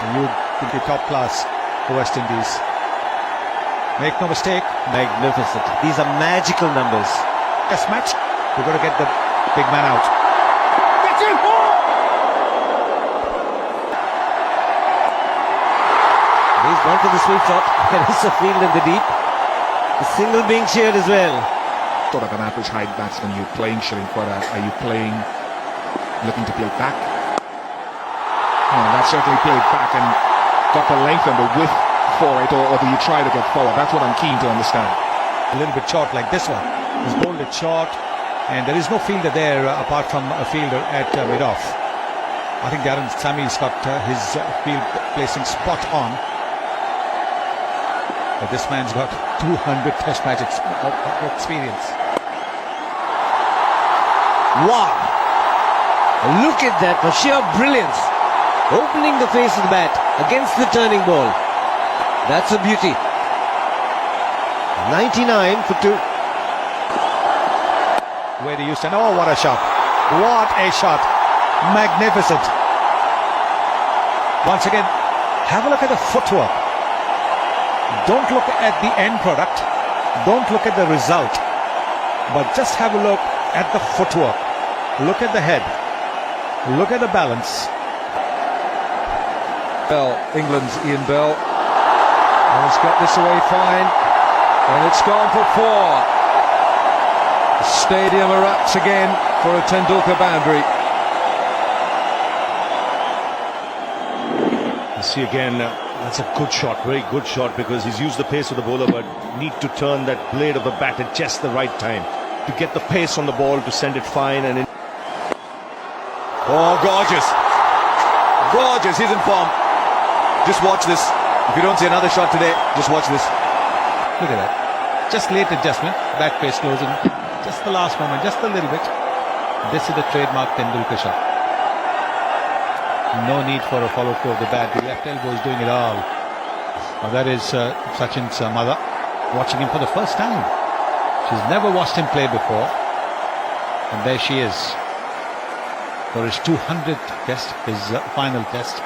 You will be top class for West Indies. Make no mistake. Magnificent. These are magical numbers. Test match. We've got to get the big man out. That's it! He's gone for the sweep shot. There is a field in the deep. The single being cheered as well. Sort of an average height batsman. You're playing Shillingford. Are you playing, looking to play back? Oh, that certainly played back and got the length and the width for it, or do you try to get forward? That's what I'm keen to understand. A little bit short like this one. He's bowled it short, and there is no fielder there apart from a fielder at mid-off. I think Darren Sammy's got his field placing spot on. But this man's got 200 test match experience. Wow! Look at that for sheer brilliance. Opening the face of the bat against the turning ball. That's a beauty. 99 for 2. Where do you stand? Oh, what a shot. What a shot. Magnificent. Once again, have a look at the footwork. Don't look at the end product. Don't look at the result. But just have a look at the footwork. Look at the head. Look at the balance. Bell, England's Ian Bell. And he's got this away fine. And it's gone for 4. The stadium erupts again for a Tendulkar boundary. You see again, that's a good shot, very good shot, because he's used the pace of the bowler, but need to turn that blade of the bat at just the right time to get the pace on the ball to send it fine and in. Oh, gorgeous. Gorgeous, he's in form. Just watch this. If you don't see another shot today, just watch this. Look at that. Just late adjustment. Back face closing. Just the last moment. Just a little bit. This is the trademark Tendulkar shot. No need for a follow through of the bat. The left elbow is doing it all. Now that is Sachin's mother watching him for the first time. She's never watched him play before. And there she is. For his 200th test, his final test.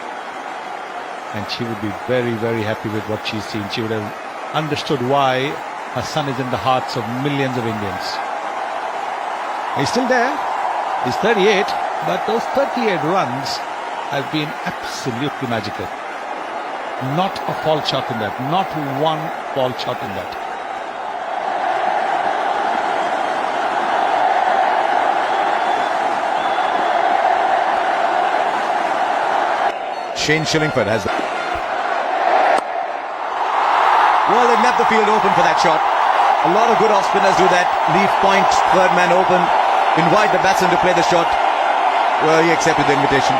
And she would be very, very happy with what she's seen. She would have understood why her son is in the hearts of millions of Indians. He's still there. He's 38, but those 38 runs have been absolutely magical. Not a fault shot in that. Not one fault shot in that. Shane Shillingford has that. Well, they've left the field open for that shot. A lot of good off spinners do that. Leave point, third man open, invite the batsman to play the shot. Well, he accepted the invitation.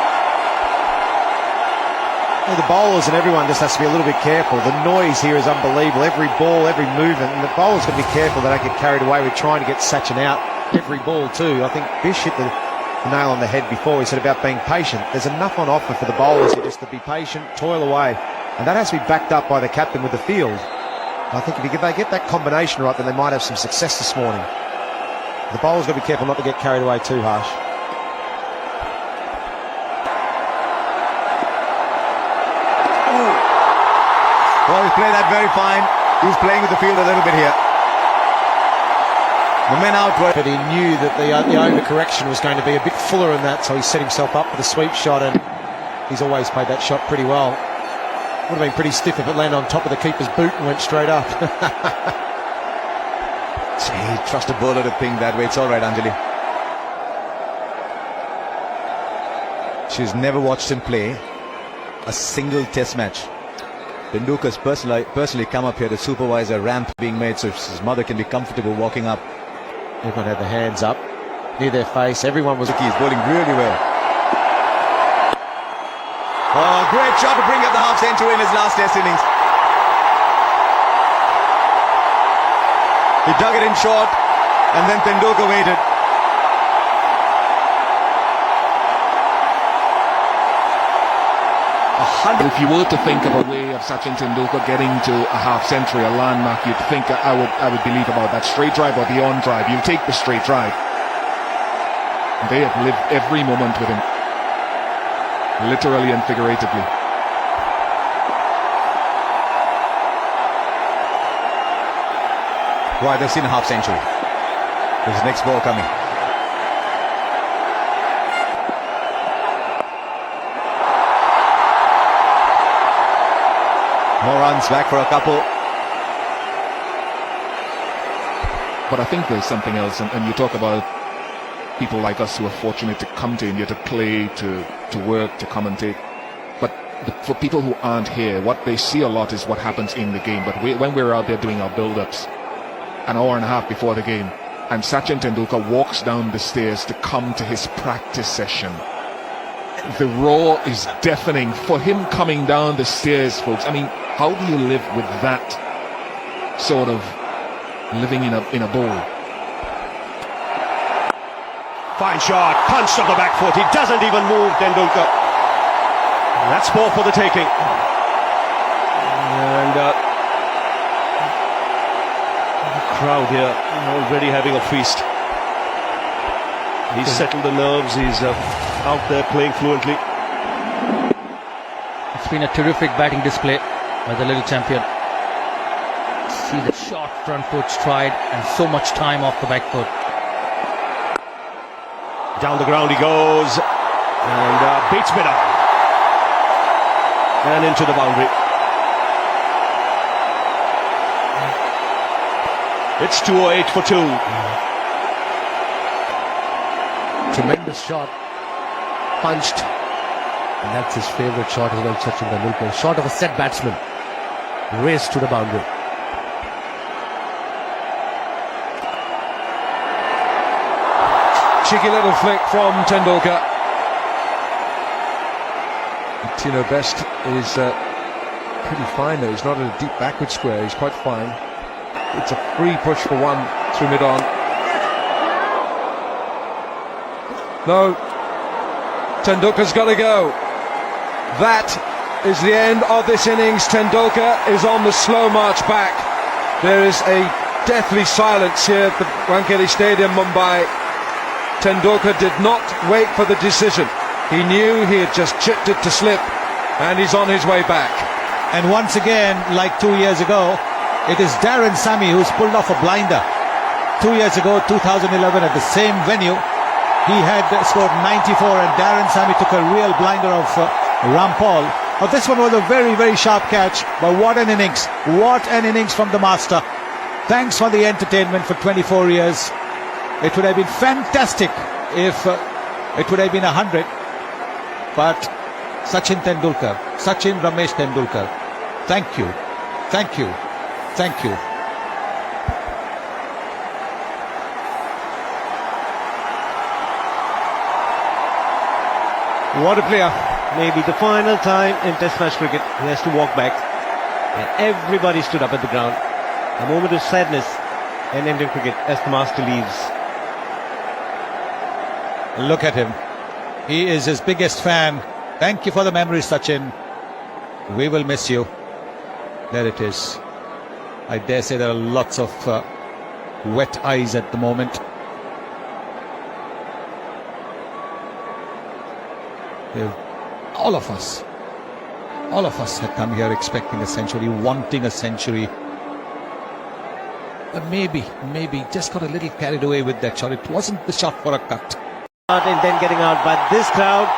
Well, the bowlers and everyone just has to be a little bit careful. The noise here is unbelievable. Every ball, every movement, and the bowlers got to be careful they don't get carried away with trying to get Sachin out. Every ball too. I think Bish hit the nail on the head before. He said about being patient. There's enough on offer for the bowlers here just to be patient, toil away, and that has to be backed up by the captain with the field. I think if they get that combination right, then they might have some success this morning. The bowlers got to be careful not to get carried away too harsh. Well, he's played that very fine. He's playing with the field a little bit here. The men out were... But he knew that the overcorrection was going to be a bit fuller than that, so he set himself up for the sweep shot, and he's always played that shot pretty well. Would have been pretty stiff if it landed on top of the keeper's boot and went straight up. Gee, trust a bowler to think that way. It's all right, Anjali. She's never watched him play a single test match. Tendulkar's personally come up here to supervise a ramp being made so his mother can be comfortable walking up. Everyone had their hands up near their face. Everyone was... He's bowling really well. Oh, great shot to bring up the half century in his last test innings. He dug it in short, and then Tendulkar waited. If you were to think of a way of Sachin Tendulkar getting to a half century, a landmark, you'd think I would believe about that straight drive or the on drive. You take the straight drive. They have lived every moment with him, literally and figuratively. Right, they've seen a half century. There's the next ball coming. More runs, back for a couple. But I think there's something else, and you talk about people like us who are fortunate to come to India to play, to work, to commentate. But for people who aren't here, what they see a lot is what happens in the game. But when we're out there doing our build-ups, an hour and a half before the game, and Sachin Tendulkar walks down the stairs to come to his practice session, the roar is deafening. For him coming down the stairs, folks, I mean, how do you live with that sort of living in a bowl? Fine shot, punched off the back foot. He doesn't even move, Tendulkar. That's four for the taking. And the crowd here already having a feast. He's settled the nerves. He's out there playing fluently. It's been a terrific batting display by the little champion. See the short front foot stride and so much time off the back foot. Down the ground he goes and beats mid on and into the boundary. It's 208 for 2. Tremendous shot, punched, and that's his favourite shot as well, Sachin Tendulkar. Shot of a set batsman, raced to the boundary. Cheeky little flick from Tendulkar. Tino Best is pretty fine though. He's not in a deep backward square. He's quite fine. It's a free push for one through mid-on. No, Tendulkar's got to go. That is the end of this innings. Tendulkar is on the slow march back. There is a deathly silence here at the Wankhede Stadium, Mumbai. Tendulkar did not wait for the decision. He knew he had just chipped it to slip, and he's on his way back. And once again, like 2 years ago, it is Darren Sammy who's pulled off a blinder. 2 years ago, 2011, at the same venue, he had scored 94 and Darren Sammy took a real blinder of Rampal. But this one was a very, very sharp catch. But what an innings. What an innings from the master. Thanks for the entertainment for 24 years. It would have been fantastic if it would have been 100. But Sachin Tendulkar, Sachin Ramesh Tendulkar, thank you, thank you, thank you. What a player. Maybe the final time in Test match cricket, he has to walk back. And everybody stood up at the ground. A moment of sadness in Indian cricket as the master leaves. Look at him. He is his biggest fan. Thank you for the memories, Sachin. We will miss you. There it is. I dare say there are lots of wet eyes at the moment. All of us had come here expecting a century, wanting a century. But maybe just got a little carried away with that shot. It wasn't the shot for a cut. And then getting out by this crowd.